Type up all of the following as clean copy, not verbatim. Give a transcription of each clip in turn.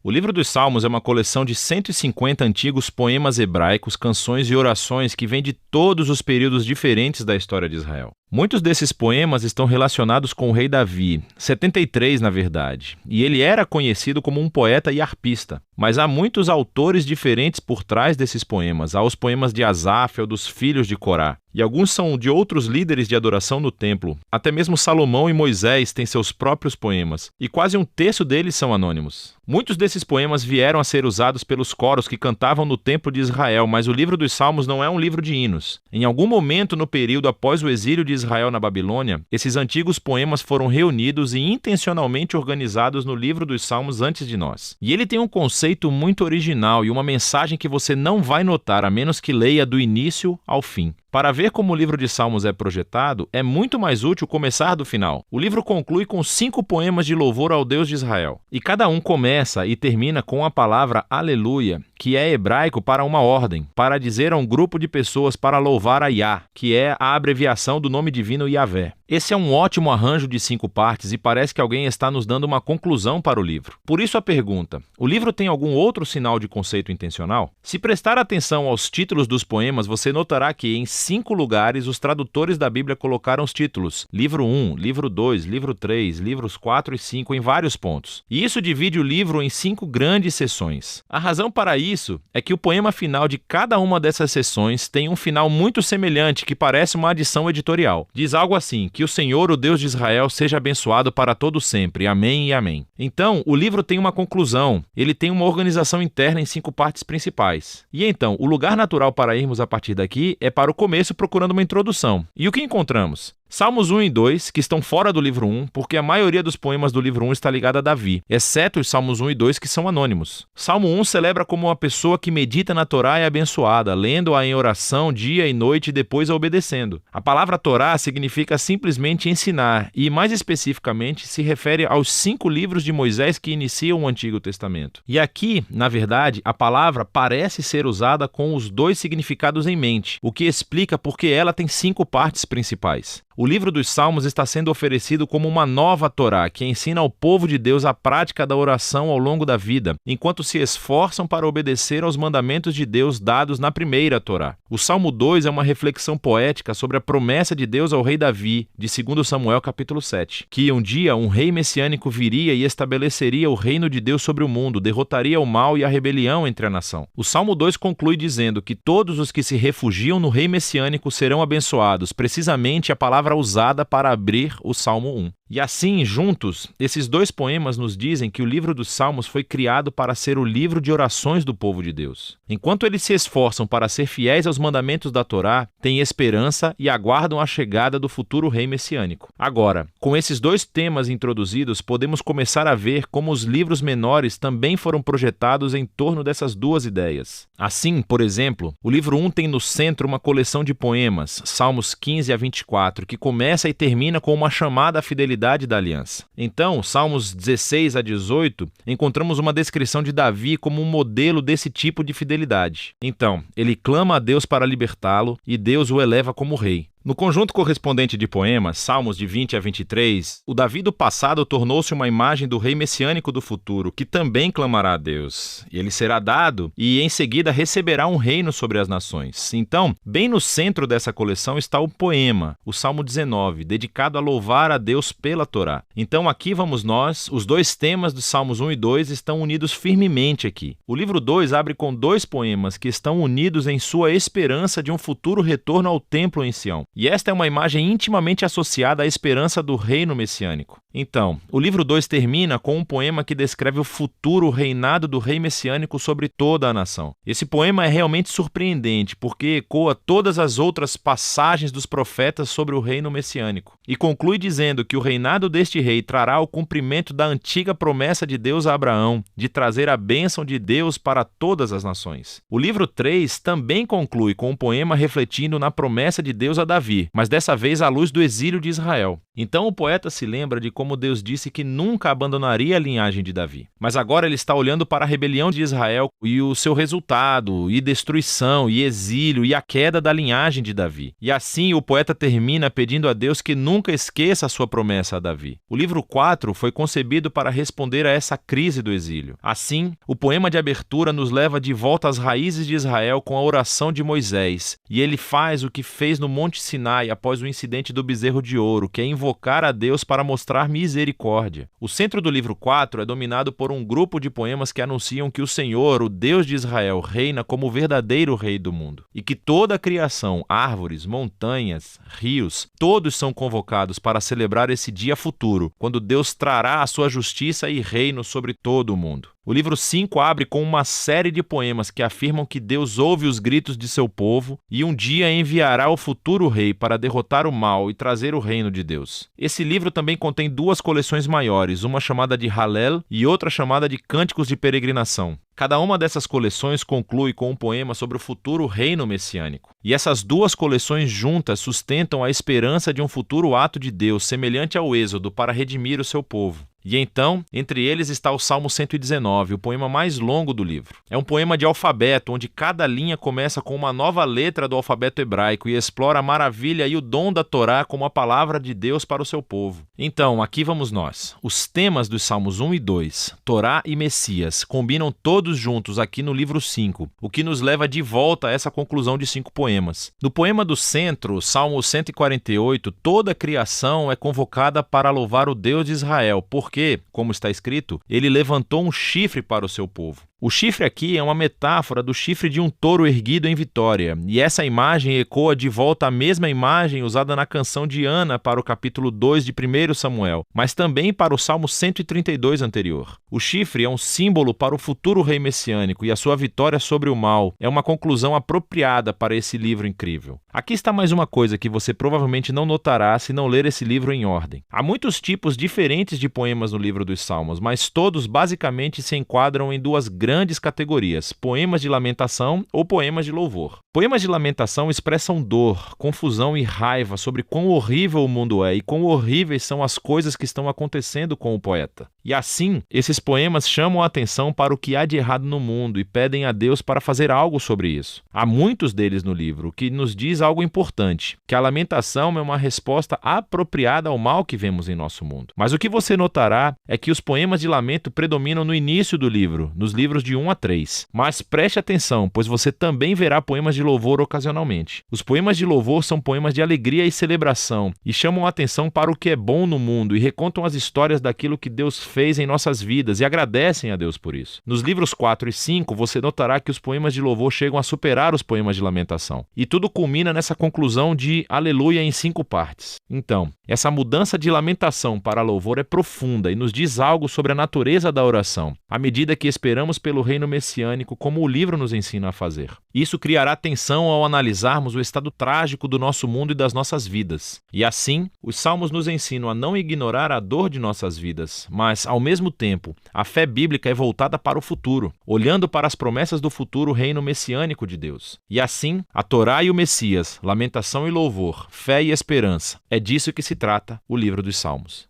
O livro dos Salmos é uma coleção de 150 antigos poemas hebraicos, canções e orações que vêm de todos os períodos diferentes da história de Israel. Muitos desses poemas estão relacionados com o rei Davi, 73 na verdade, e ele era conhecido como um poeta e arpista. Mas há muitos autores diferentes por trás desses poemas. Há os poemas de Asaf ou dos filhos de Corá. E alguns são de outros líderes de adoração no templo. Até mesmo Salomão e Moisés têm seus próprios poemas. E quase um terço deles são anônimos. Muitos desses poemas vieram a ser usados pelos coros que cantavam no templo de Israel, mas o livro dos Salmos não é um livro de hinos. Em algum momento no período após o exílio de Israel na Babilônia, esses antigos poemas foram reunidos e intencionalmente organizados no livro dos Salmos antes de nós. E ele tem um conceito muito original e uma mensagem que você não vai notar a menos que leia do início ao fim. Para ver como o livro de Salmos é projetado, é muito mais útil começar do final. O livro conclui com 5 poemas de louvor ao Deus de Israel. E cada um começa e termina com a palavra aleluia, que é hebraico para uma ordem, para dizer a um grupo de pessoas para louvar a Yah, que é a abreviação do nome divino Yahvé. Esse é um ótimo arranjo de 5 partes e parece que alguém está nos dando uma conclusão para o livro. Por isso a pergunta, o livro tem algum outro sinal de conceito intencional? Se prestar atenção aos títulos dos poemas, você notará que em 5 lugares os tradutores da Bíblia colocaram os títulos livro 1, livro 2, livro 3, livros 4 e 5 em vários pontos. E isso divide o livro em 5 grandes seções. A razão para isso é que o poema final de cada uma dessas seções tem um final muito semelhante que parece uma adição editorial. Diz algo assim, que o Senhor, o Deus de Israel, seja abençoado para todo sempre. Amém e amém. Então, o livro tem uma conclusão. Ele tem uma organização interna em 5 partes principais. E então, o lugar natural para irmos a partir daqui é para o começo procurando uma introdução. E o que encontramos? Salmos 1 e 2, que estão fora do livro 1, porque a maioria dos poemas do livro 1 está ligada a Davi, exceto os Salmos 1 e 2, que são anônimos. Salmo 1 celebra como uma pessoa que medita na Torá é abençoada, lendo-a em oração dia e noite e depois a obedecendo. A palavra Torá significa simplesmente ensinar, e mais especificamente se refere aos 5 livros de Moisés que iniciam o Antigo Testamento. E aqui, na verdade, a palavra parece ser usada com os 2 significados em mente, o que explica porque ela tem 5 partes principais. O livro dos Salmos está sendo oferecido como uma nova Torá, que ensina ao povo de Deus a prática da oração ao longo da vida, enquanto se esforçam para obedecer aos mandamentos de Deus dados na primeira Torá. O Salmo 2 é uma reflexão poética sobre a promessa de Deus ao rei Davi, de 2 Samuel capítulo 7, que um dia um rei messiânico viria e estabeleceria o reino de Deus sobre o mundo, derrotaria o mal e a rebelião entre a nação. O Salmo 2 conclui dizendo que todos os que se refugiam no rei messiânico serão abençoados, precisamente a palavra usada para abrir o Salmo 1. E assim, juntos, esses 2 poemas nos dizem que o livro dos Salmos foi criado para ser o livro de orações do povo de Deus. Enquanto eles se esforçam para ser fiéis aos mandamentos da Torá, têm esperança e aguardam a chegada do futuro rei messiânico. Agora, com esses 2 temas introduzidos, podemos começar a ver como os livros menores também foram projetados em torno dessas 2 ideias. Assim, por exemplo, o livro 1 tem no centro uma coleção de poemas, Salmos 15 a 24, que começa e termina com uma chamada à fidelidade da aliança. Então, Salmos 16 a 18, encontramos uma descrição de Davi como um modelo desse tipo de fidelidade. Então, ele clama a Deus para libertá-lo e Deus o eleva como rei. No conjunto correspondente de poemas, Salmos de 20 a 23, o Davi do passado tornou-se uma imagem do rei messiânico do futuro, que também clamará a Deus. E ele será dado e, em seguida, receberá um reino sobre as nações. Então, bem no centro dessa coleção está o poema, o Salmo 19, dedicado a louvar a Deus pela Torá. Então, aqui vamos nós, os 2 temas dos Salmos 1 e 2 estão unidos firmemente aqui. O livro 2 abre com 2 poemas que estão unidos em sua esperança de um futuro retorno ao templo em Sião. E esta é uma imagem intimamente associada à esperança do reino messiânico. Então, o livro 2 termina com um poema que descreve o futuro reinado do rei messiânico sobre toda a nação. Esse poema é realmente surpreendente, porque ecoa todas as outras passagens dos profetas sobre o reino messiânico. E conclui dizendo que o reinado deste rei trará o cumprimento da antiga promessa de Deus a Abraão, de trazer a bênção de Deus para todas as nações. O livro 3 também conclui com um poema refletindo na promessa de Deus a Davi, Davi, mas dessa vez à luz do exílio de Israel. Então o poeta se lembra de como Deus disse que nunca abandonaria a linhagem de Davi. Mas agora ele está olhando para a rebelião de Israel e o seu resultado, e destruição, e exílio, e a queda da linhagem de Davi. E assim o poeta termina pedindo a Deus que nunca esqueça a sua promessa a Davi. O livro 4 foi concebido para responder a essa crise do exílio. Assim, o poema de abertura nos leva de volta às raízes de Israel com a oração de Moisés, e ele faz o que fez no Monte Sinai após o incidente do bezerro de ouro, que é invocar a Deus para mostrar misericórdia. O centro do livro 4 é dominado por um grupo de poemas que anunciam que o Senhor, o Deus de Israel, reina como o verdadeiro rei do mundo, e que toda a criação, árvores, montanhas, rios, todos são convocados para celebrar esse dia futuro, quando Deus trará a sua justiça e reino sobre todo o mundo. O livro 5 abre com uma série de poemas que afirmam que Deus ouve os gritos de seu povo e um dia enviará o futuro rei para derrotar o mal e trazer o reino de Deus. Esse livro também contém duas coleções maiores, uma chamada de Hallel e outra chamada de Cânticos de Peregrinação. Cada uma dessas coleções conclui com um poema sobre o futuro reino messiânico. E essas duas coleções juntas sustentam a esperança de um futuro ato de Deus semelhante ao Êxodo para redimir o seu povo. E então, entre eles está o Salmo 119, o poema mais longo do livro. É um poema de alfabeto, onde cada linha começa com uma nova letra do alfabeto hebraico e explora a maravilha e o dom da Torá como a palavra de Deus para o seu povo. Então, aqui vamos nós. Os temas dos Salmos 1 e 2, Torá e Messias, combinam todos juntos aqui no livro 5, o que nos leva de volta a essa conclusão de 5 poemas. No poema do centro, Salmo 148, toda a criação é convocada para louvar o Deus de Israel, porque, como está escrito, ele levantou um chifre para o seu povo. O chifre aqui é uma metáfora do chifre de um touro erguido em vitória, e essa imagem ecoa de volta a mesma imagem usada na canção de Ana para o capítulo 2 de 1 Samuel, mas também para o Salmo 132 anterior. O chifre é um símbolo para o futuro rei messiânico e a sua vitória sobre o mal é uma conclusão apropriada para esse livro incrível. Aqui está mais uma coisa que você provavelmente não notará se não ler esse livro em ordem. Há muitos tipos diferentes de poemas no livro dos Salmos, mas todos basicamente se enquadram em duas grandes categorias: poemas de lamentação ou poemas de louvor. Poemas de lamentação expressam dor, confusão e raiva sobre quão horrível o mundo é e quão horríveis são as coisas que estão acontecendo com o poeta. E assim, esses poemas chamam a atenção para o que há de errado no mundo e pedem a Deus para fazer algo sobre isso. Há muitos deles no livro, o que nos diz algo importante, que a lamentação é uma resposta apropriada ao mal que vemos em nosso mundo. Mas o que você notará é que os poemas de lamento predominam no início do livro, nos livros de 1 a 3. Mas preste atenção, pois você também verá poemas de louvor ocasionalmente. Os poemas de louvor são poemas de alegria e celebração, e chamam a atenção para o que é bom no mundo e recontam as histórias daquilo que Deus fez em nossas vidas e agradecem a Deus por isso. Nos livros 4 e 5, você notará que os poemas de louvor chegam a superar os poemas de lamentação. E tudo culmina nessa conclusão de aleluia em 5 partes. Então, essa mudança de lamentação para louvor é profunda e nos diz algo sobre a natureza da oração, à medida que esperamos pelo reino messiânico, como o livro nos ensina a fazer. Isso criará tensão ao analisarmos o estado trágico do nosso mundo e das nossas vidas. E assim, os salmos nos ensinam a não ignorar a dor de nossas vidas, mas, ao mesmo tempo, a fé bíblica é voltada para o futuro, olhando para as promessas do futuro reino messiânico de Deus. E assim, a Torá e o Messias, lamentação e louvor, fé e esperança, é disso que se trata o livro dos Salmos.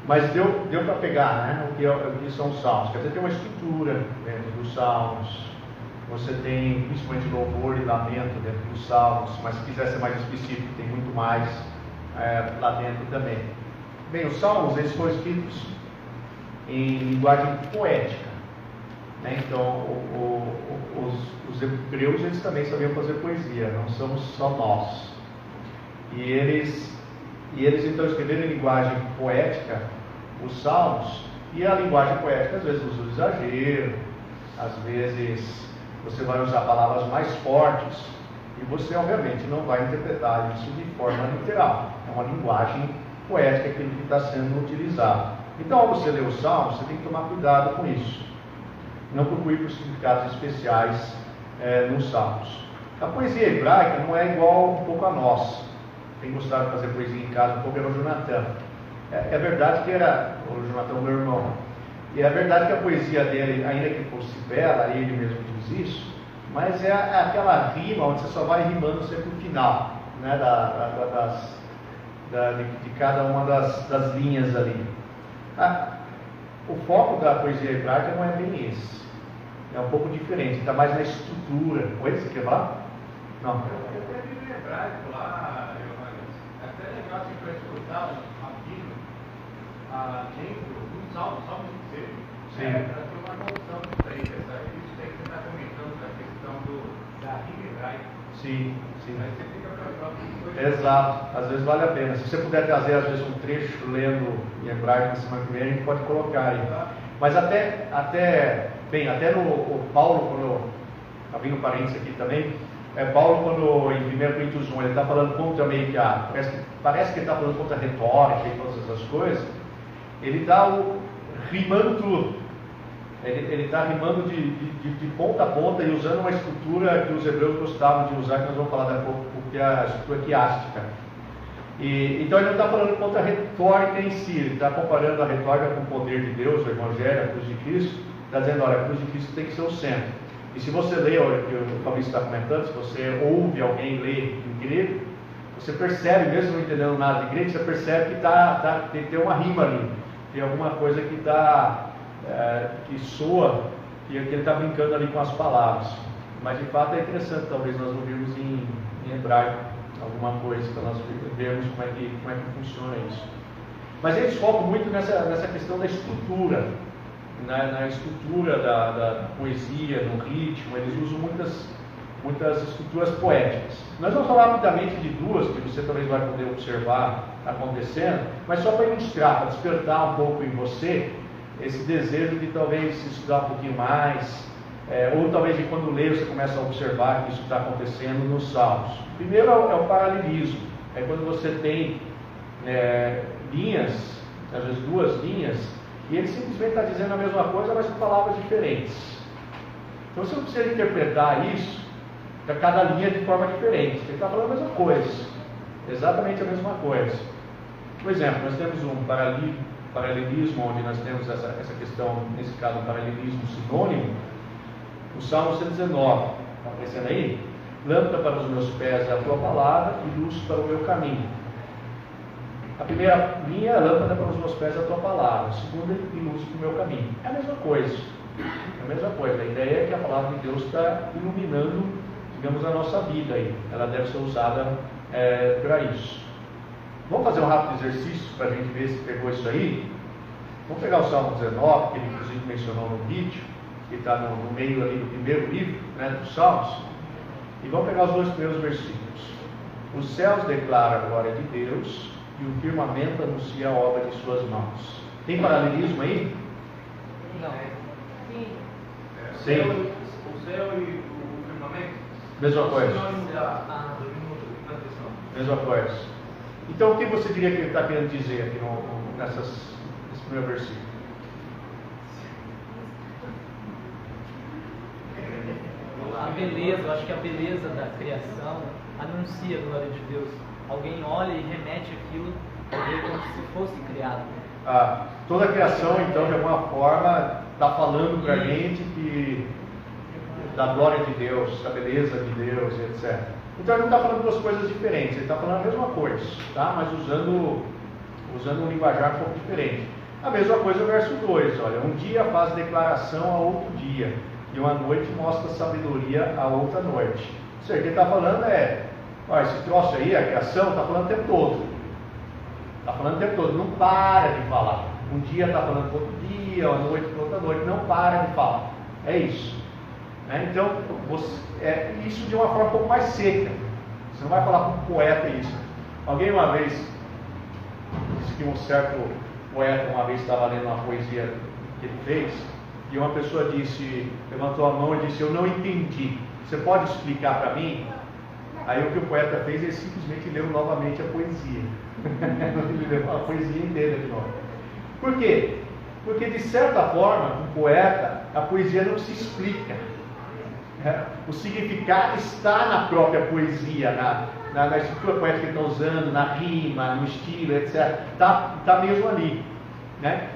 Mas deu para pegar, né, o que são os salmos. Quer dizer, tem uma estrutura dentro dos salmos. Você tem principalmente louvor e lamento dentro dos salmos, mas se quiser ser mais específico, tem muito mais lá dentro também. Bem, os salmos, eles foram escritos em linguagem poética, né? Então, os hebreus, eles também sabiam fazer poesia, não somos só nós. E eles então escreveram em linguagem poética os salmos, e a linguagem poética às vezes usa o exagero, às vezes você vai usar palavras mais fortes, e você obviamente não vai interpretar isso de forma literal. É uma linguagem poética aquilo que está sendo utilizado. Então, ao você ler os salmos, você tem que tomar cuidado com isso. Não procure por significados especiais nos salmos. A poesia hebraica não é igual um pouco a nós. Quem gostava de fazer poesia em casa um pouco era o Jonathan. É verdade que era o Jonathan, meu irmão. E é verdade que a poesia dele, ainda que fosse bela, ele mesmo diz isso, mas é aquela rima onde você só vai rimando sempre no final, né, de cada uma das linhas ali. O foco da poesia hebraica não é bem esse, é um pouco diferente, está mais na estrutura. Oi, você quer falar? Não. Eu até vi no hebraico lá, Johannes, é até legal assim, para escutar um rabino lendo um salmo inteiro, para ter uma noção disso aí, isso aí que você está comentando, da questão da rima hebraica. Sim. Aí você fica para a própria. Exato, às vezes vale a pena. Se você puder trazer às vezes um trecho lendo em hebraico na semana que vem, a gente pode colocar aí. Mas até no o Paulo, quando abrindo parênteses aqui também, Paulo, quando em 1 Coríntios 1 ele está falando contra meio que parece que ele está falando contra a retórica e todas essas coisas, ele está rimando tudo. Ele está rimando de ponta a ponta e usando uma estrutura que os hebreus gostavam de usar, que nós vamos falar daqui a pouco, porque é a estrutura quiástica. Então ele não está falando contra a retórica em si, ele está comparando a retórica com o poder de Deus, o Evangelho, a cruz de Cristo, está dizendo, olha, a cruz de Cristo tem que ser o centro. E se você lê, olha, que o Fabrício está comentando, se você ouve alguém ler em grego, você percebe, mesmo não entendendo nada de grego, você percebe que tem uma rima ali, tem alguma coisa que que soa, que ele está brincando ali com as palavras. Mas de fato é interessante, talvez nós ouvirmos em hebraico alguma coisa, para nós vermos como é que funciona isso. Mas eles focam muito nessa questão da estrutura, na estrutura da poesia, no ritmo. Eles usam muitas estruturas poéticas. Nós vamos falar rapidamente de duas, que você talvez vai poder observar acontecendo, mas só para ilustrar, para despertar um pouco em você esse desejo de talvez estudar um pouquinho mais, ou talvez de quando lê você começa a observar que isso está acontecendo nos Salmos. Primeiro é o paralelismo, é quando você tem linhas, às vezes duas linhas, e ele simplesmente está dizendo a mesma coisa, mas com palavras diferentes. Então você não precisa interpretar isso para cada linha de forma diferente, ele está falando a mesma coisa, exatamente a mesma coisa. Por exemplo, nós temos um paralelismo, onde nós temos essa questão, nesse caso, um paralelismo sinônimo, o Salmo 119, está aparecendo aí? Lâmpada para os meus pés é a tua palavra e luz para o meu caminho. A primeira linha é lâmpada para os meus pés é a tua palavra, a segunda e luz para o meu caminho. É a mesma coisa, a ideia é que a palavra de Deus está iluminando, digamos, a nossa vida aí, ela deve ser usada para isso. Vamos fazer um rápido exercício para a gente ver se pegou isso aí. Vamos pegar o Salmo 19, que ele inclusive mencionou no vídeo, que está no meio ali do primeiro livro, dos Salmos, e vamos pegar os dois primeiros versículos. Os céus declaram a glória de Deus e o firmamento anuncia a obra de suas mãos. Tem paralelismo aí? Não. Sim. O céu e o firmamento? Mesma coisa. Da Mesma coisa. Então, o que você diria que ele está querendo dizer aqui nesse primeiro versículo? A beleza, eu acho que a beleza da criação anuncia a glória de Deus. Alguém olha e remete aquilo como se fosse criado. Toda a criação, então, de alguma forma, está falando para a gente da glória de Deus, da beleza de Deus, etc. Então ele não está falando duas coisas diferentes, ele está falando a mesma coisa, tá? Mas usando um linguajar um pouco diferente. A mesma coisa no verso 2, olha, um dia faz declaração a outro dia, e uma noite mostra sabedoria a outra noite. Ou seja, o que ele está falando olha, esse troço aí, a criação, está falando o tempo todo. Está falando o tempo todo, não para de falar. Um dia está falando para outro dia, uma noite para outra noite, não para de falar. É isso. Então, isso de uma forma um pouco mais seca. Você não vai falar para um poeta isso. Alguém uma vez disse que um certo poeta uma vez estava lendo uma poesia que ele fez, e uma pessoa levantou a mão e disse: eu não entendi, você pode explicar para mim? Aí o que o poeta fez, ele simplesmente leu novamente a poesia. Ele leu a poesia inteira de novo. Por quê? Porque de certa forma, um poeta, a poesia não se explica. O significado está na própria poesia, na estrutura poética que ele está usando, na rima, no estilo, etc. Está mesmo ali.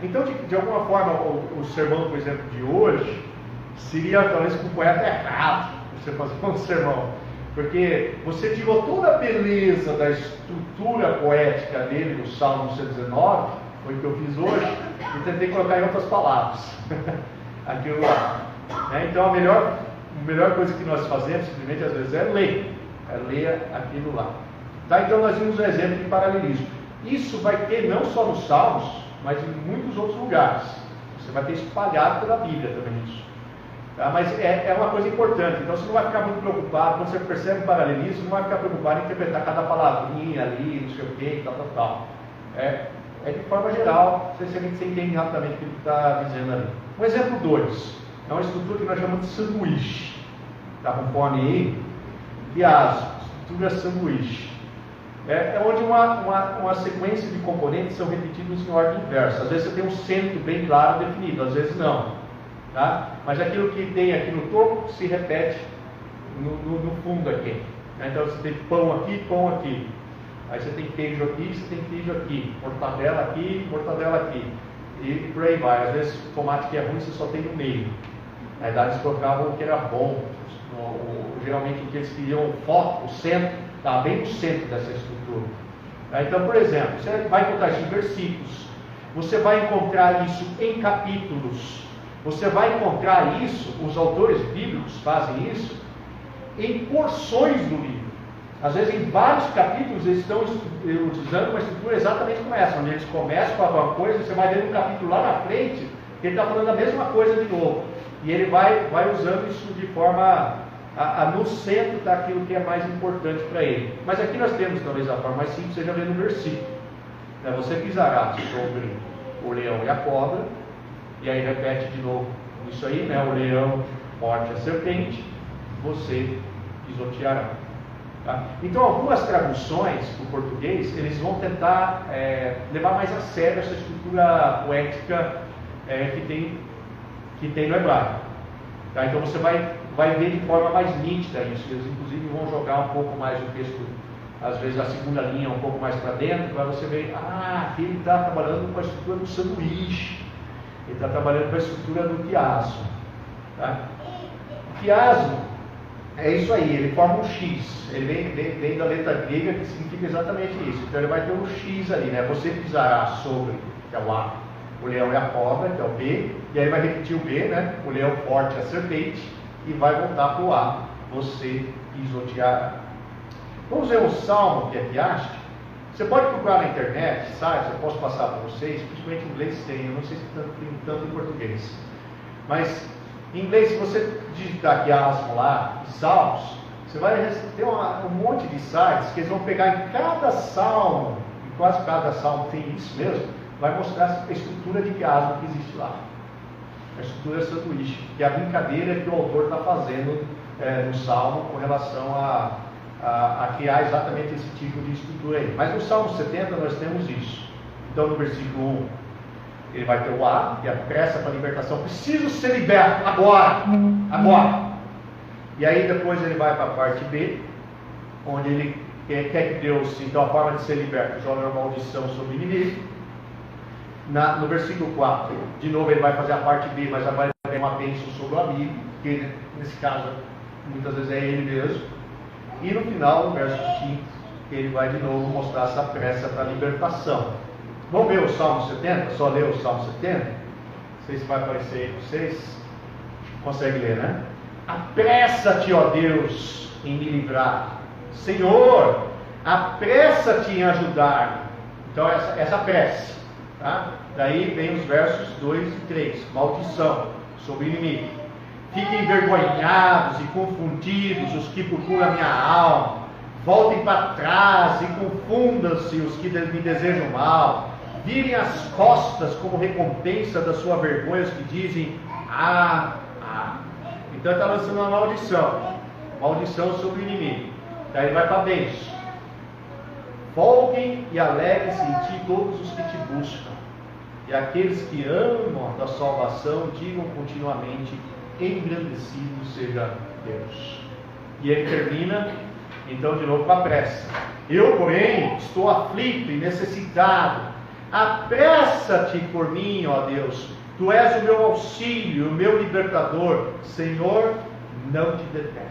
Então, de alguma forma, o sermão, por exemplo, de hoje, seria talvez com o poeta errado. você fazer um sermão. Porque você tirou toda a beleza da estrutura poética dele no Salmo 119, foi o que eu fiz hoje, e tentei colocar em outras palavras. Aquilo lá. Então a melhor coisa que nós fazemos, simplesmente às vezes, é ler aquilo lá. Tá? Então nós vimos um exemplo de paralelismo. Isso vai ter não só nos Salmos, mas em muitos outros lugares. Você vai ter espalhado pela Bíblia também isso. Tá? Mas é uma coisa importante. Então você não vai ficar muito preocupado, quando você percebe um paralelismo, não vai ficar preocupado em interpretar cada palavrinha ali, não sei o que, tal. É de forma geral, você entende rapidamente o que ele está dizendo ali. Um exemplo 2, é uma estrutura que nós chamamos de sanduíche. Está com fome aí? Quiasmo, estrutura sanduíche. É onde uma sequência de componentes são repetidos em ordem inversa. Às vezes você tem um centro bem claro definido, às vezes não. Tá? Mas aquilo que tem aqui no topo se repete no fundo aqui. Então você tem pão aqui. Aí você tem queijo aqui, você tem queijo aqui. Mortadela aqui. E por aí vai. Às vezes o tomate que é ruim você só tem no meio. Na verdade eles colocavam o que era bom. Geralmente o que eles queriam, o foco, o centro, estava bem no centro dessa estrutura. Então, por exemplo, você vai encontrar isso em versículos. Você vai encontrar isso em capítulos. Você vai encontrar isso, os autores bíblicos fazem isso, em porções do livro. Às vezes em vários capítulos eles estão utilizando uma estrutura exatamente como essa, onde eles começam com alguma coisa, você vai ver um capítulo lá na frente, que ele está falando a mesma coisa de novo. E ele vai usando isso de forma no centro daquilo que é mais importante para ele. Mas aqui nós temos talvez a forma mais simples, seja ver no versículo. Você pisará sobre o leão e a cobra, e aí repete de novo isso aí, o leão morde a serpente, você pisoteará. Tá? Então algumas traduções para o português, eles vão tentar levar mais a sério essa estrutura poética que tem no hebraico. Tá? Então você vai ver de forma mais nítida isso. Eles inclusive vão jogar um pouco mais o texto, às vezes a segunda linha um pouco mais para dentro, para você ver, aqui ele está trabalhando com a estrutura do sanduíche. Ele está trabalhando com a estrutura do quiasmo. Tá? O quiasmo é isso aí, ele forma um X. Ele vem da letra grega, que significa exatamente isso. Então ele vai ter um X ali, Você pisará sobre, que é o A, o leão e a cobra, que é o B, e aí vai repetir o B, O leão forte a serpente, e vai voltar para o A, você pisoteará. Vamos ver um salmo que é piástico. Você pode procurar na internet, sites, eu posso passar para vocês, principalmente em inglês tem, eu não sei se tem tanto em português. Mas em inglês, se você digitar quiasmo lá, salmos, você vai ter um monte de sites que eles vão pegar em cada salmo, e quase cada salmo tem isso mesmo, vai mostrar a estrutura de quiasmo que existe lá. A estrutura sanduíche, que é a brincadeira que o autor está fazendo no salmo com relação a criar exatamente esse tipo de estrutura aí. Mas no Salmo 70 nós temos isso. Então no versículo 1 ele vai ter o A, que é a pressa para a libertação. Preciso ser liberto agora. E aí depois ele vai para a parte B, onde ele quer que Deus, então a forma de ser liberto, joga uma maldição sobre o inimigo. No versículo 4, de novo ele vai fazer a parte B, mas agora ele vai ter uma bênção sobre o amigo, que nesse caso muitas vezes é ele mesmo. E no final, no verso 5, ele vai de novo mostrar essa pressa para a libertação. Vamos ver o Salmo 70? Só ler o Salmo 70? Não sei se vai aparecer aí para vocês. Consegue ler, Apressa-te, ó Deus, em me livrar. Senhor, apressa-te em ajudar. Então essa pressa. Tá? Daí vem os versos 2 e 3. Maldição sobre o inimigo. Fiquem envergonhados e confundidos os que procuram a minha alma. Voltem para trás e confundam-se os que me desejam mal. Virem as costas como recompensa da sua vergonha os que dizem Então está lançando uma maldição sobre o inimigo. Daí ele vai para a bênção. Folguem e alegrem-se em ti todos os que te buscam. E aqueles que amam a tua salvação digam continuamente: engrandecido seja Deus. E ele termina então de novo com a pressa. Eu, porém, estou aflito e necessitado. Apressa-te por mim, ó Deus. Tu és o meu auxílio, o meu libertador. Senhor, não te detenhas.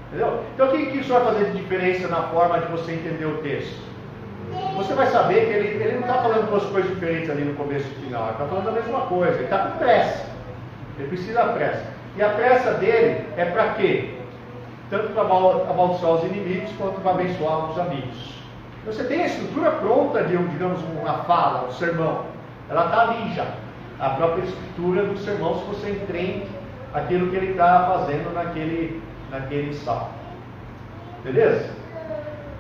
Entendeu? Então, o que isso vai fazer de diferença na forma de você entender o texto? Você vai saber que ele não está falando duas coisas diferentes ali no começo e no final. Ele está falando a mesma coisa. Ele está com pressa. Ele precisa da pressa. E a pressa dele é para quê? Tanto para amaldiçoar os inimigos, quanto para abençoar os amigos. Você tem a estrutura pronta de, digamos, uma fala, um sermão. Ela está ali já. A própria estrutura do sermão, se você entende aquilo que ele está fazendo naquele salmo. Beleza?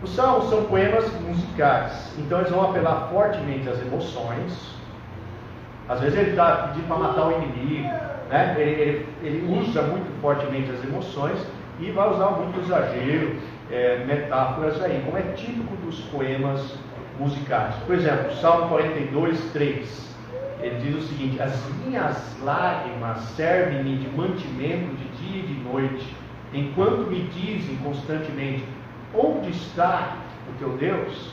Os salmos são poemas musicais. Então eles vão apelar fortemente às emoções. Às vezes ele está pedindo para matar o inimigo, né? Ele usa muito fortemente as emoções e vai usar muito exagero, metáforas aí, como é típico dos poemas musicais. Por exemplo, Salmo 42, 3. Ele diz o seguinte: as minhas lágrimas servem-me de mantimento de dia e de noite, enquanto me dizem constantemente: onde está o teu Deus?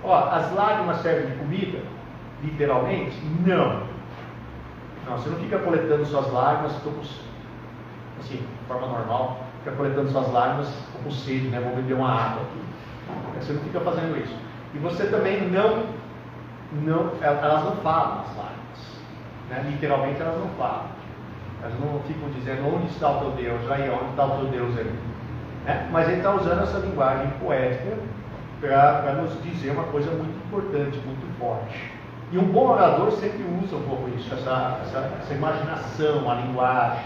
As lágrimas servem de comida? Literalmente? Não. Não, você não fica coletando suas lágrimas, assim, de forma normal, fica coletando suas lágrimas, estou com sede, né? Vou beber uma água aqui. Você não fica fazendo isso. E você também elas não falam as lágrimas, né? Literalmente elas não falam. Elas não ficam dizendo onde está o teu Deus, aí onde está o teu Deus aí. Né? Mas ele está usando essa linguagem poética para nos dizer uma coisa muito importante, muito forte. E um bom orador sempre usa um pouco isso, essa imaginação, a linguagem,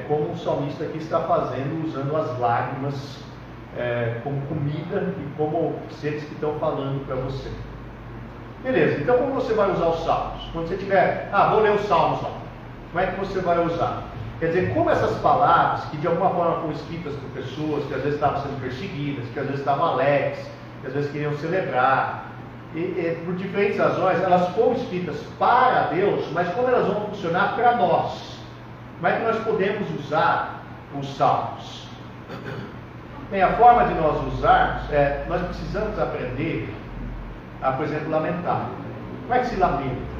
como o salmista aqui está fazendo, usando as lágrimas como comida e como seres que estão falando para você. Beleza, então como você vai usar os salmos? Quando você tiver, vou ler os salmos lá. Como é que você vai usar? Quer dizer, como essas palavras, que de alguma forma foram escritas por pessoas que às vezes estavam sendo perseguidas, que às vezes estavam alegres, que às vezes queriam celebrar, e por diferentes razões, elas foram escritas para Deus, mas como elas vão funcionar para nós? Como é que nós podemos usar os salmos? Bem, a forma de nós usarmos nós precisamos aprender a, por exemplo, lamentar. Como é que se lamenta?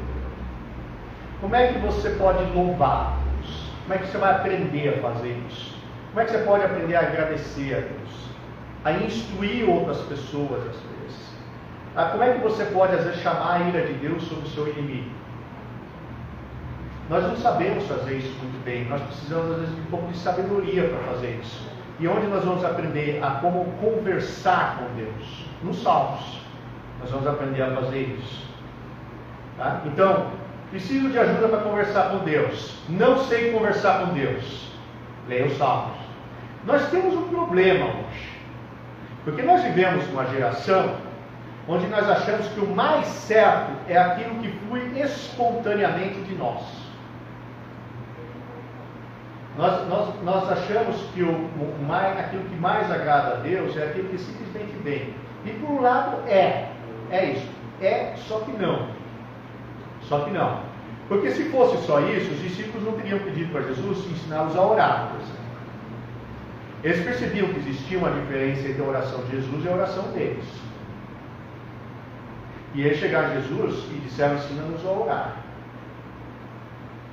Como é que você pode louvar Deus? Como é que você vai aprender a fazer isso? Como é que você pode aprender a agradecer a Deus? A instruir outras pessoas, às vezes. Como é que você pode, às vezes, chamar a ira de Deus sobre o seu inimigo? Nós não sabemos fazer isso muito bem. Nós precisamos, às vezes, de um pouco de sabedoria para fazer isso. E onde nós vamos aprender a como conversar com Deus? Nos Salmos. Nós vamos aprender a fazer isso. Tá? Então, preciso de ajuda para conversar com Deus. Não sei conversar com Deus. Leia os Salmos. Nós temos um problema hoje. Porque nós vivemos numa geração onde nós achamos que o mais certo é aquilo que flui espontaneamente de nós. Nós achamos que aquilo que mais agrada a Deus é aquilo que simplesmente vem. E por um lado é isso. Só que não. Só que não. Porque se fosse só isso, os discípulos não teriam pedido para Jesus ensiná-los a orar, por exemplo. Eles percebiam que existia uma diferença entre a oração de Jesus e a oração deles. E eles chegaram a Jesus e disseram: ensina-nos a orar.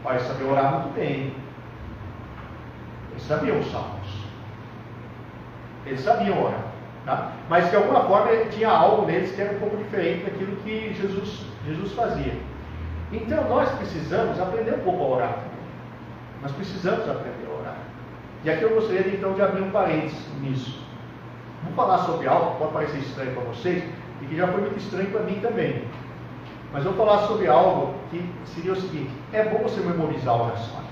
Eles sabiam orar muito bem. Eles sabiam os salmos. Eles sabiam orar. Tá? Mas de alguma forma tinha algo neles que era um pouco diferente daquilo que Jesus fazia. Então nós precisamos aprender um pouco a orar também. Nós precisamos aprender a orar. E aqui eu gostaria então de abrir um parênteses nisso. Vou falar sobre algo que pode parecer estranho para vocês, e que já foi muito estranho para mim também. Mas eu vou falar sobre algo que seria o seguinte: é bom você memorizar orações.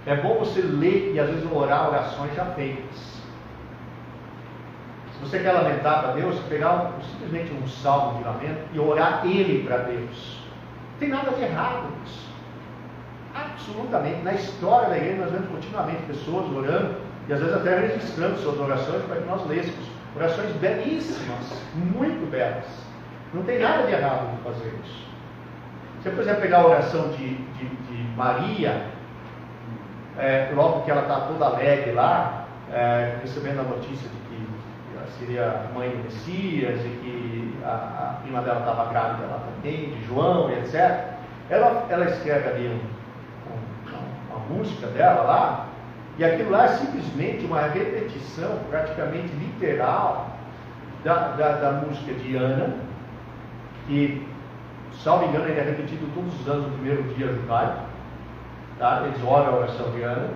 É bom você ler e às vezes orar orações já feitas. Se você quer lamentar para Deus, pegar simplesmente um salmo de lamento e orar ele para Deus. Não tem nada de errado nisso. Absolutamente. Na história da igreja nós vemos continuamente pessoas orando e às vezes até registrando suas orações para que nós lêssemos. Orações belíssimas, muito belas. Não tem nada de errado em fazer isso. Se eu, por exemplo, pegar a oração de Maria, logo que ela está toda alegre lá, recebendo a notícia de que ela seria mãe do Messias e que a prima dela estava grávida lá também, de João e etc. Ela escreve ali uma música dela lá, E aquilo lá é simplesmente uma repetição praticamente literal da música de Ana, que, salvo engano, ele é repetido todos os anos no primeiro dia judaico. Tá? Eles oram a oração de Ana.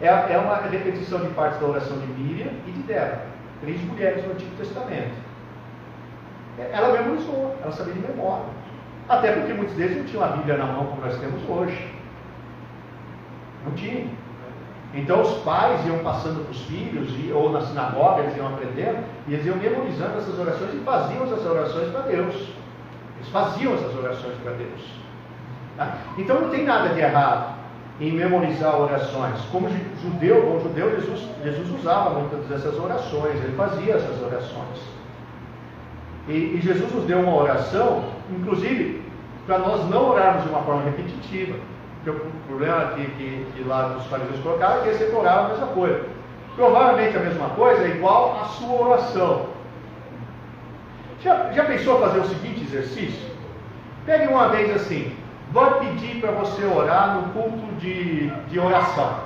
É uma repetição de partes da oração de Miriam e de Débora, 3 mulheres no Antigo Testamento. Ela memorizou, ela sabia de memória. Até porque muitos deles não tinham a Bíblia na mão como nós temos hoje. Não tinham. Então os pais iam passando para os filhos, ou na sinagoga eles iam aprendendo, e eles iam memorizando essas orações e faziam essas orações para Deus. Eles faziam essas orações para Deus. Tá? Então não tem nada de errado em memorizar orações. Como judeu, Jesus usava muitas dessas orações, ele fazia essas orações. E Jesus nos deu uma oração, inclusive, para nós não orarmos de uma forma repetitiva. Porque o problema que lá os fariseus colocaram é que eles sempre oravam a mesma coisa. Provavelmente a mesma coisa é igual à sua oração. Já pensou fazer o seguinte exercício? Pegue uma vez assim, vou pedir para você orar no culto de oração.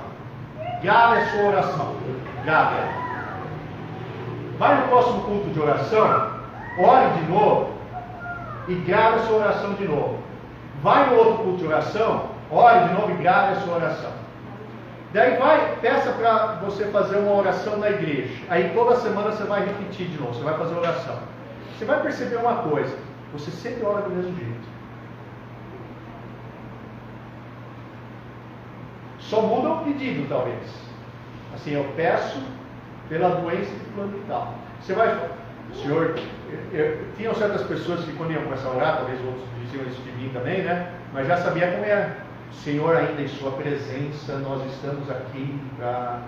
Grave a sua oração. Grave. Vai no próximo culto de oração, ore de novo e grave a sua oração de novo. Vai no outro culto de oração, ore de novo e grave a sua oração. Daí peça para você fazer uma oração na igreja. Aí toda semana você vai repetir de novo, você vai fazer oração. Você vai perceber uma coisa, você sempre ora do mesmo jeito. Só muda o pedido, talvez. Assim, eu peço pela doença de fulano e tal. Você vai, Senhor, tinham certas pessoas que quando iam começar a orar, talvez outros diziam isso de mim também, né? Mas já sabia como é. Senhor, ainda em sua presença, nós estamos aqui para...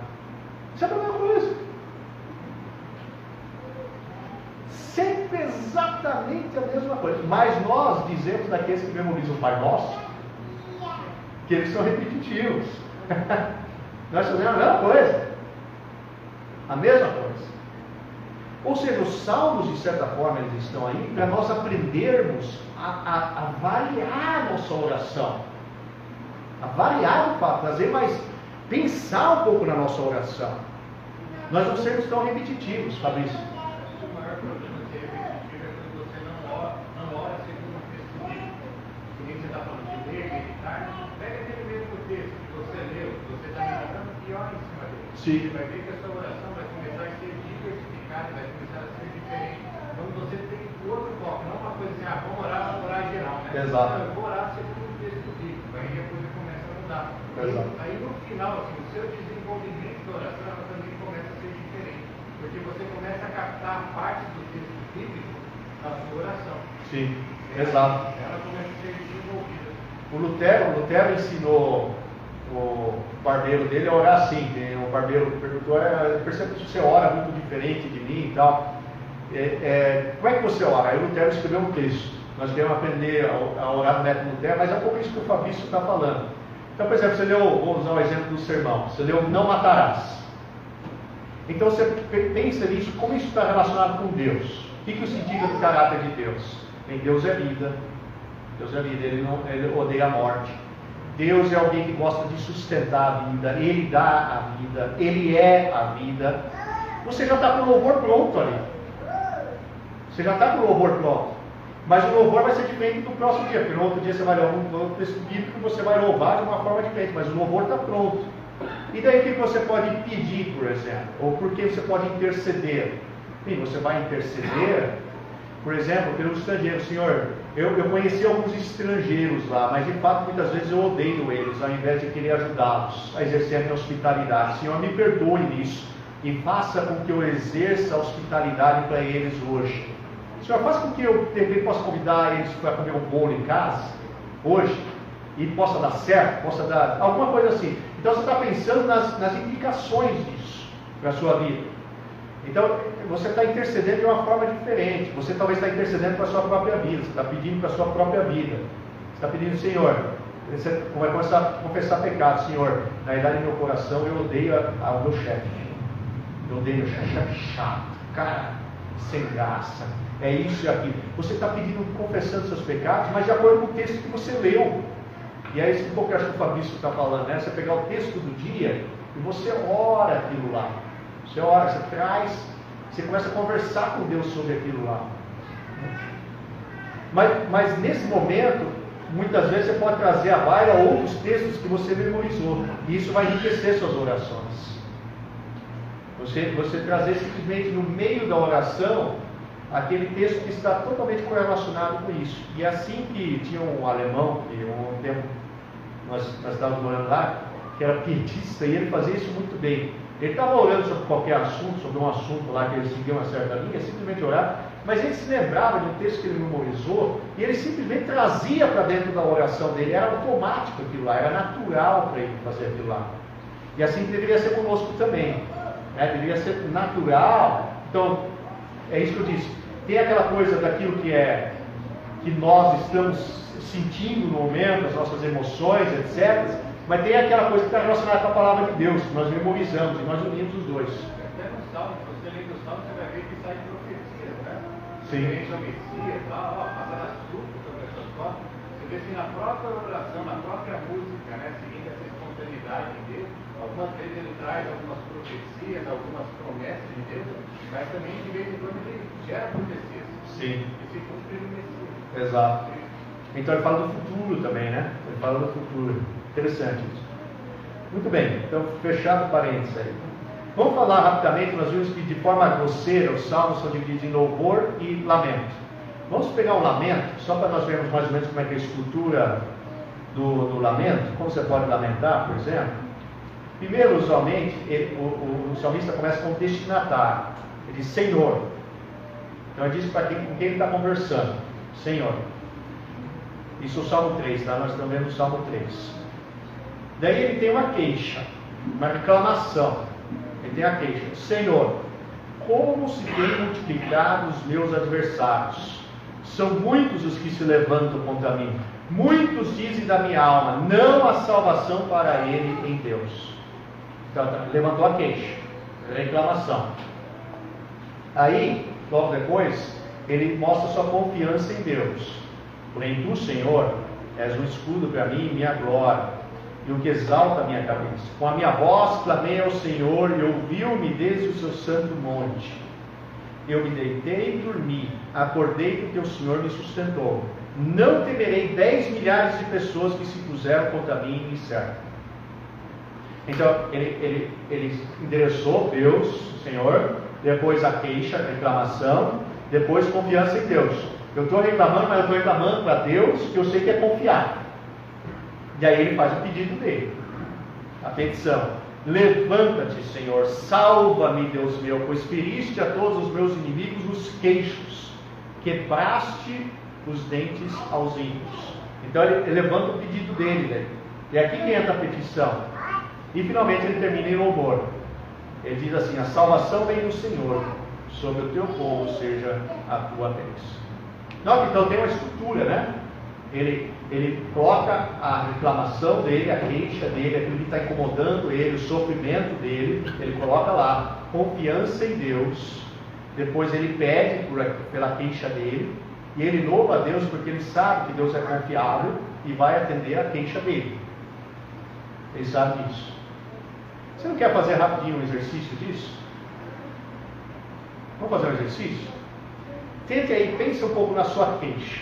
Isso é a mesma coisa. Sempre exatamente a mesma coisa. Mas nós dizemos daqueles que memorizam o Pai Nosso, que eles são repetitivos. Nós fazemos a mesma coisa. A mesma coisa. Ou seja, os salmos, de certa forma, eles estão aí para nós aprendermos a variar a nossa oração. A variar, trazer mais, pensar um pouco na nossa oração. Nós não sermos tão repetitivos, Fabrício. O maior problema de ser repetitivo é quando você não ora segundo o texto bíblico. Se nem você está falando de ler, meditar, pega aquele mesmo texto que você leu, que você está meditando e ora em cima dele. Sim. Você vai ver que a sua oração vai começar a ser diversificada, vai começar a ser diferente. Então você tem outro foco, não uma coisa assim, vamos orar geral, né? Exato. Não, eu vou orar segundo o texto bíblico, aí a coisa começa a mudar. Exato. Aí no final, assim, o seu desenvolvimento da oração ela também começa a ser diferente. Porque você começa a captar parte do texto bíblico da sua oração. Sim, exato. Ela começa a ser desenvolvida. O Lutero ensinou o barbeiro dele a orar assim. O barbeiro perguntou, eu percebo que você ora muito diferente de mim e tal. Como é que você ora? Aí o Lutero escreveu um texto. Nós queremos aprender a orar no método Lutero, mas é um pouco isso que o Fabrício está falando. Então, por exemplo, você leu, vou usar o exemplo do sermão, você leu não matarás. Então você pensa nisso, como isso está relacionado com Deus. O que isso indica do caráter de Deus? Em Deus é vida. Deus é vida, ele odeia a morte. Deus é alguém que gosta de sustentar a vida, Ele dá a vida, Ele é a vida. Você já está com o louvor pronto ali. Você já está com o louvor pronto. Mas o louvor vai ser diferente do próximo dia, porque no outro dia você vai ler um texto bíblico e você vai louvar de uma forma diferente, mas o louvor está pronto. E daí o que você pode pedir, por exemplo? Ou por que você pode interceder? Sim, você vai interceder, por exemplo, pelo estrangeiro. Senhor, eu conheci alguns estrangeiros lá, mas de fato muitas vezes eu odeio eles, ao invés de querer ajudá-los a exercer a minha hospitalidade. Senhor, me perdoe nisso e faça com que eu exerça a hospitalidade para eles hoje. Senhor, faça com que eu possa convidar eles para comer um bolo em casa, hoje, e possa dar certo, possa dar alguma coisa assim. Então você está pensando nas implicações disso para a sua vida. Então você está intercedendo de uma forma diferente. Você talvez está intercedendo para a sua própria vida, você está pedindo para a sua própria vida. Você está pedindo, Senhor, você vai começar a confessar pecado. Senhor, na verdade do meu coração eu odeio o meu chefe. Eu odeio o chefe chato, cara, sem graça. É isso e aquilo. Você está pedindo, confessando seus pecados, mas de acordo com o texto que você leu. E é isso um pouco que eu acho que o Fabrício está falando, né? Você pegar o texto do dia e você ora aquilo lá. Você ora, você traz, você começa a conversar com Deus sobre aquilo lá. Mas nesse momento, muitas vezes você pode trazer à baila outros textos que você memorizou. E isso vai enriquecer suas orações. Você trazer simplesmente no meio da oração aquele texto que está totalmente correlacionado com isso. E assim que tinha um alemão, que um tempo nós estávamos morando lá, que era pietista, e ele fazia isso muito bem. Ele estava orando sobre qualquer assunto, sobre um assunto lá que ele seguia uma certa linha, simplesmente orar, mas ele se lembrava de um texto que ele memorizou, e ele simplesmente trazia para dentro da oração dele. Era automático aquilo lá, era natural para ele fazer aquilo lá. E assim deveria ser conosco também, né? Deveria ser natural. Então, é isso que eu disse. Tem aquela coisa daquilo que nós estamos sentindo no momento, as nossas emoções, etc. Mas tem aquela coisa que está relacionada com a palavra de Deus, que nós memorizamos, e nós unimos os dois. Até no Salmo, se você lê no Salmo, você vai ver que sai profecia, né? Sim. Referente ao Messias, passar as súplicas sobre essas coisas. Você vê assim, na própria oração, na própria música, né? Seguindo essa espontaneidade de Deus, algumas vezes ele traz algumas profecias, algumas promessas de Deus, mas também de vez em quando ele gera profecias. Sim. E se cumpre no Messias. Exato. Então ele fala do futuro também, né? Ele fala do futuro. Interessante isso. Muito bem, então fechado parênteses aí. Vamos falar rapidamente, nós vimos que de forma grosseira os salmos são divididos em louvor e lamento. Vamos pegar o lamento, só para nós vermos mais ou menos como é que é a estrutura do lamento, como você pode lamentar, por exemplo. Primeiro, usualmente, o salmista começa com o destinatário. Ele diz Senhor. Então ele diz para com quem ele está conversando. Senhor. Isso é o Salmo 3, tá? Nós estamos vendo o Salmo 3. Daí ele tem uma queixa, uma reclamação. Ele tem a queixa: Senhor, como se têm multiplicado os meus adversários? São muitos os que se levantam contra mim. Muitos dizem da minha alma: não há salvação para ele em Deus. Então, levantou a queixa, a reclamação. Aí, logo depois, ele mostra sua confiança em Deus. Porém, tu, Senhor, és um escudo para mim e minha glória, e o que exalta a minha cabeça. Com a minha voz clamei ao Senhor, e ouviu-me desde o seu santo monte. Eu me deitei e dormi, acordei porque o Senhor me sustentou. Não temerei 10 milhares de pessoas que se puseram contra mim e me cercam. Então, ele endereçou Deus, Senhor, depois a queixa, a reclamação, depois confiança em Deus. Eu estou reclamando, mas eu estou reclamando para Deus, que eu sei que é confiar. E aí ele faz o pedido dele, a petição: levanta-te, Senhor, salva-me, Deus meu, pois feriste a todos os meus inimigos os queixos, quebraste os dentes aos ímpios. Então ele levanta o pedido dele, né? E aqui que entra a petição. E finalmente ele termina em louvor. Ele diz assim: a salvação vem do Senhor, sobre o teu povo seja a tua bênção. Então tem uma estrutura, né? Ele coloca a reclamação dele, a queixa dele, aquilo que está incomodando ele, o sofrimento dele, ele coloca lá, confiança em Deus. Depois ele pede pela queixa dele, e ele louva a Deus porque ele sabe que Deus é confiável e vai atender a queixa dele. Ele sabe disso. Você não quer fazer rapidinho um exercício disso? Vamos fazer um exercício? Tente aí, pense um pouco na sua queixa.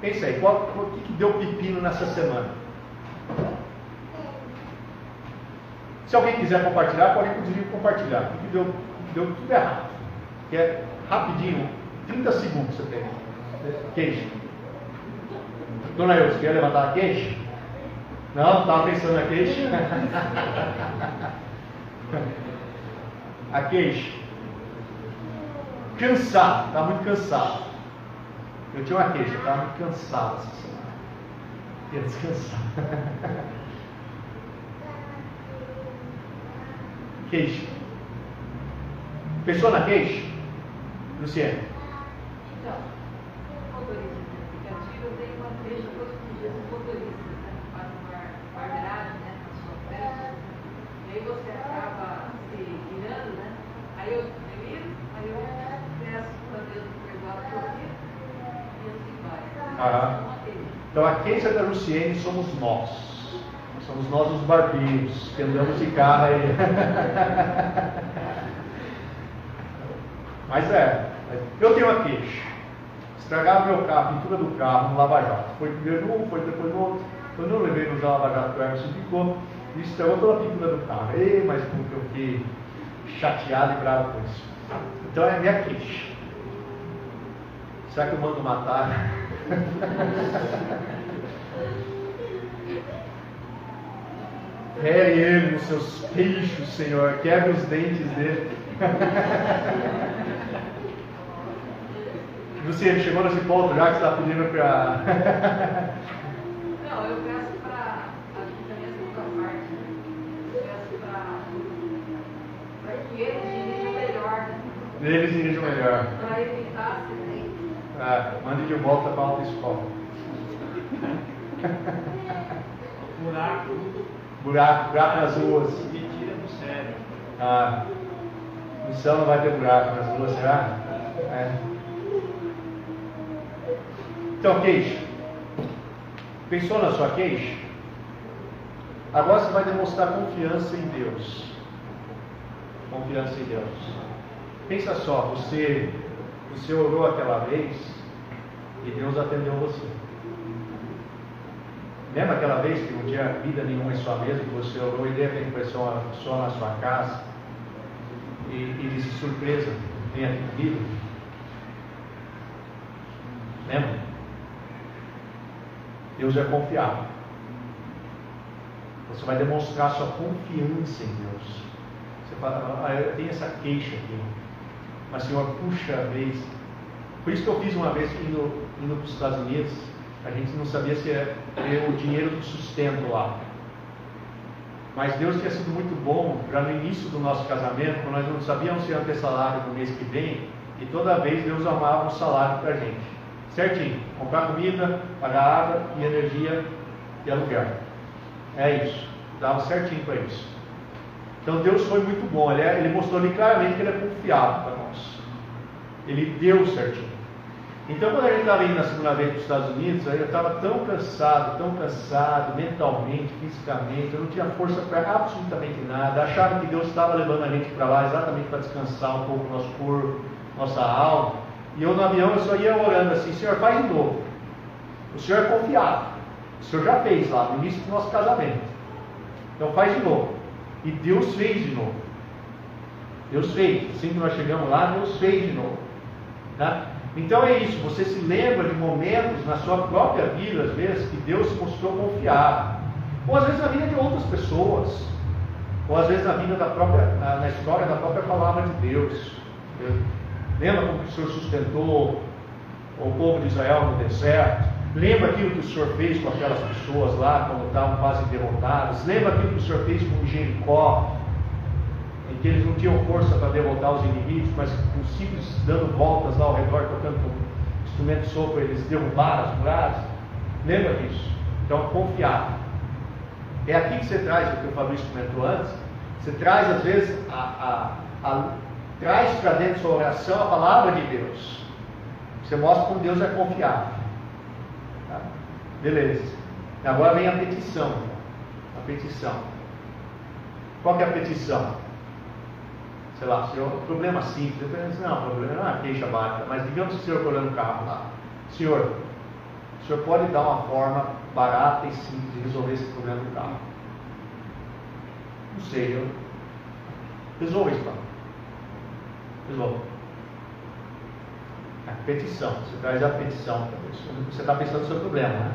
Pense aí, o que deu pepino nessa semana? Se alguém quiser compartilhar, pode inclusive compartilhar. O que deu tudo errado. Que é rapidinho, 30 segundos você tem. Queixa. Dona Eudes, quer levantar a queixa? Não? Estava pensando na queixa? A queixa. Cansado, estava muito cansado. Eu tinha uma queixa, estava muito cansado essa semana. Queria descansar. Queixa. Pensou na queixa? Luciana? Então, motorista de aplicativo, eu tenho uma queixa todos os dias do motorista, né? Faz uma guardagem, né? Na sua frente. E aí você acaba se virando, né? Aí eu viro, aí eu peço para Deus me perdoar por mim, e assim vai. Ah. Uma queixa. Então a queixa da Luciene somos nós. Somos nós os barbeiros, que andamos de carro aí. Mas eu tenho uma queixa. Estragaram meu carro, pintura do carro no lava-jato. Foi primeiro no um, foi depois no outro. Quando eu levei no lava-jato que o Emerson ficou, e estragou toda a pintura do carro. Ei, mas como que eu fiquei chateado e bravo com isso. Então é a minha queixa. Será que eu mando matar? Fere ele nos seus queixos, Senhor. Quebre os dentes dele. Luciano, chegou nesse ponto já que você está pedindo para... Não, eu peço para aqui também a segunda parte, né? Eu peço para que eles dirijam melhor, né? Eles dirigem melhor. Para evitar acidentes. Mande de volta para a autoescola. Buraco nas ruas. Me tira do sério. No céu não vai ter buraco nas ruas, será? Então, queixa. Pensou na sua queixa? Agora você vai demonstrar confiança em Deus. Confiança em Deus. Pensa só, você orou aquela vez e Deus atendeu você. Lembra aquela vez que não tinha vida nenhuma em sua mesa, que você orou e de repente apareceu uma pessoa na sua casa e disse, surpresa, tem aqui comida? Lembra? Deus é confiável. Você vai demonstrar sua confiança em Deus. Você fala, eu tenho essa queixa aqui, mas Senhor, puxa a vez. Por isso que eu fiz uma vez indo para os Estados Unidos, a gente não sabia se ia ter o dinheiro do sustento lá. Mas Deus tinha sido muito bom já no início do nosso casamento, quando nós não sabíamos se ia ter salário no mês que vem, e toda vez Deus arrumava um salário para a gente. Certinho, comprar comida, pagar água e energia e aluguel. É isso, dava certinho para isso. Então Deus foi muito bom, ele mostrou ali claramente que ele é confiável para nós. Ele deu certinho. Então quando a gente estava indo na segunda vez para os Estados Unidos, eu estava tão cansado, mentalmente, fisicamente, eu não tinha força para absolutamente nada, achava que Deus estava levando a gente para lá exatamente para descansar um pouco o nosso corpo, nossa alma. E eu no avião eu só ia orando assim, Senhor, faz de novo. O Senhor é confiável. O Senhor já fez lá no início do nosso casamento. Então faz de novo. E Deus fez de novo. Deus fez. Assim que nós chegamos lá, Deus fez de novo. Tá? Então é isso. Você se lembra de momentos na sua própria vida, às vezes, que Deus se mostrou confiável. Ou às vezes na vida de outras pessoas. Ou às vezes na história da própria palavra de Deus. Lembra como que o Senhor sustentou o povo de Israel no deserto? Lembra aquilo que o Senhor fez com aquelas pessoas lá, quando estavam quase derrotadas? Lembra aquilo que o Senhor fez com Jericó, em que eles não tinham força para derrotar os inimigos, mas com simples dando voltas lá ao redor, tocando com instrumento de sopro, eles derrubaram as muralhas? Lembra disso? Então, confiar. É aqui que você traz, o que o Fabrício comentou antes, você traz às vezes traz para dentro da sua oração a palavra de Deus. Você mostra como Deus é confiável. Tá? Beleza. Agora vem a petição. A petição. Qual que é a petição? Sei lá, Senhor, problema simples. Eu penso, não, problema não é uma queixa básica, mas digamos que o Senhor olhando o carro lá. Senhor, o Senhor pode dar uma forma barata e simples de resolver esse problema do carro? Não sei, eu resolvo isso, cara. Resolve. A petição, você traz a petição para Deus. Você está pensando no seu problema, né?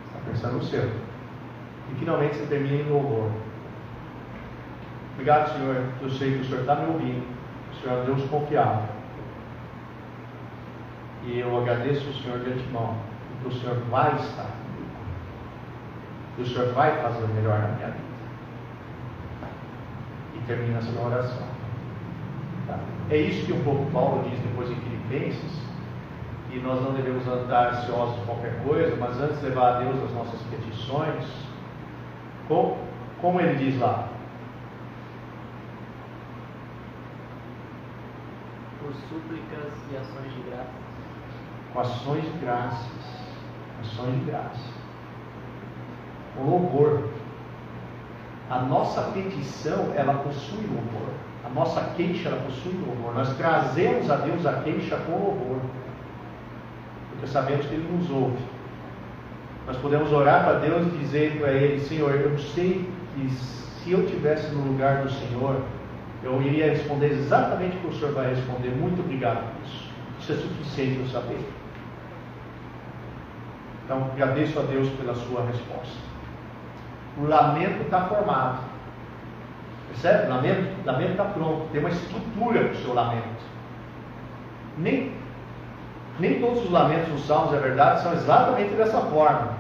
Você está pensando no seu. E finalmente você termina em louvor. Obrigado, Senhor. Eu sei que o Senhor está me ouvindo. O Senhor é um Deus confiável. E eu agradeço o Senhor de antemão, porque o Senhor vai estar comigo. E o Senhor vai fazer o melhor na minha vida. E termina a sua oração. Tá? É isso que um pouco Paulo diz depois em Filipenses, que nós não devemos andar ansiosos de qualquer coisa, mas antes levar a Deus as nossas petições. Como ele diz lá? Por súplicas e ações de graça. Com ações de graças. Ações de graça. o louvor. A nossa petição, ela possui louvor. A nossa queixa, ela possui louvor. Nós trazemos a Deus a queixa com louvor, porque sabemos que Ele nos ouve. Nós podemos orar para Deus e dizer para Ele: Senhor, eu sei que se eu estivesse no lugar do Senhor, eu iria responder exatamente o que o Senhor vai responder. Muito obrigado por isso. Isso é suficiente eu saber. Então, agradeço a Deus pela sua resposta. O lamento está formado. Percebe? O lamento está pronto. Tem uma estrutura para o seu lamento. Nem todos os lamentos dos Salmos, é verdade, são exatamente dessa forma.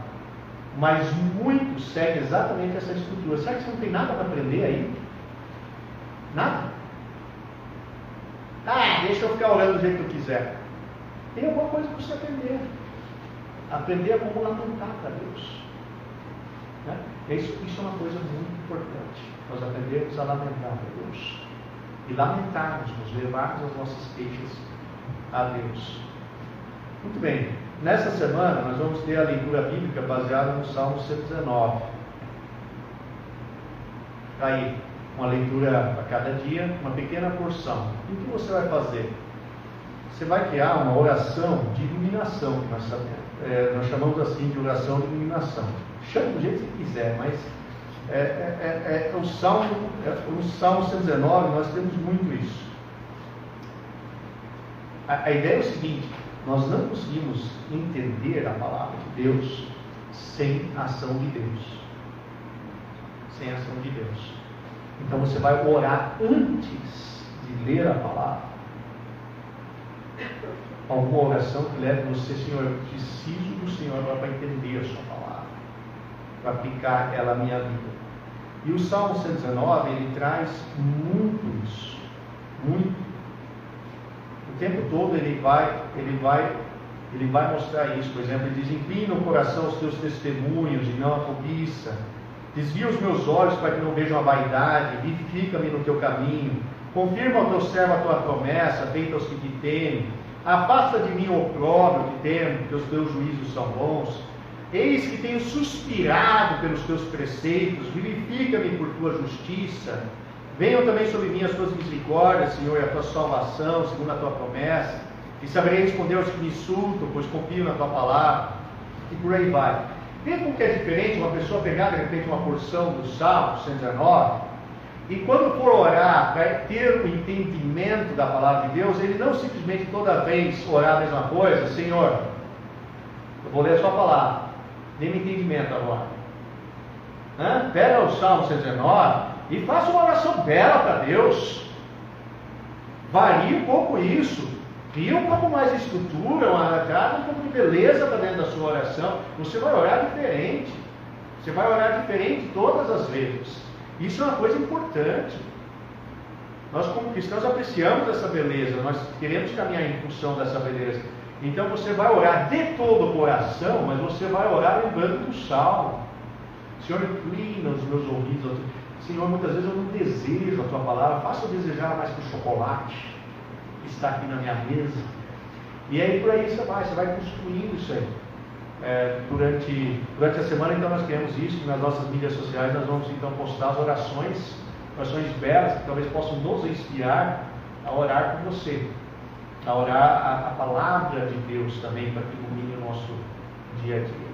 Mas muitos seguem exatamente essa estrutura. Será que você não tem nada para aprender aí? Nada? Deixa eu ficar orando do jeito que eu quiser. Tem alguma coisa para você aprender. Aprender a como lamentar para Deus. Né? Isso é uma coisa muito importante. Nós aprendermos a lamentar para Deus. E lamentarmos, nos levarmos as nossas queixas a Deus. Muito bem. Nessa semana nós vamos ter a leitura bíblica baseada no Salmo 119. Está aí. Uma leitura a cada dia, uma pequena porção. E o que você vai fazer? Você vai criar uma oração de iluminação, que nós chamamos assim de oração de iluminação. Chame do jeito que você quiser, mas no Salmo 119 nós temos muito isso. A ideia é o seguinte: nós não conseguimos entender a palavra de Deus sem a ação de Deus. Sem a ação de Deus. Então você vai orar antes de ler a palavra. Alguma oração que leve você: Senhor, eu preciso do Senhor para entender a sua palavra, para aplicar ela à minha vida. E o Salmo 119, ele traz muito isso. Muito. O tempo todo ele vai mostrar isso. Por exemplo, ele diz: inclina o coração aos teus testemunhos e não a cobiça. Desvia os meus olhos para que não vejam a vaidade. Vivifica-me no teu caminho. Confirma ao teu servo a tua promessa, feita aos que te temem. Afasta de mim o opróbrio que temo, porque os teus juízos são bons. Eis que tenho suspirado pelos teus preceitos. Vivifica-me por tua justiça. Venham também sobre mim as tuas misericórdias, Senhor, e a tua salvação, segundo a tua promessa. E saberei responder aos que me insultam, pois confio na tua palavra. E por aí vai. Vê como que é diferente uma pessoa pegar de repente uma porção do Salmo 119 e quando for orar para ter o entendimento da palavra de Deus, ele não simplesmente toda vez orar a mesma coisa: Senhor, eu vou ler a sua palavra, dê-me entendimento agora. Pega o Salmo 119 e faça uma oração bela para Deus. Varie um pouco isso. Cria um pouco mais de estrutura, traz um pouco de beleza para dentro da sua oração. Você vai orar diferente. Você vai orar diferente todas as vezes. Isso é uma coisa importante. Nós, como cristãos, apreciamos essa beleza. Nós queremos caminhar em função dessa beleza. Então você vai orar de todo o coração, mas você vai orar lembrando do Salmo. Senhor, inclina os meus ouvidos. Senhor, muitas vezes eu não desejo a tua palavra. Faça eu desejar mais que o chocolate está aqui na minha mesa. E aí por aí você vai construindo isso aí. Durante a semana então nós queremos isso. Nas nossas mídias sociais nós vamos então postar as orações belas que talvez possam nos inspirar a orar com você, a orar a palavra de Deus também, para que ilumine o nosso dia a dia.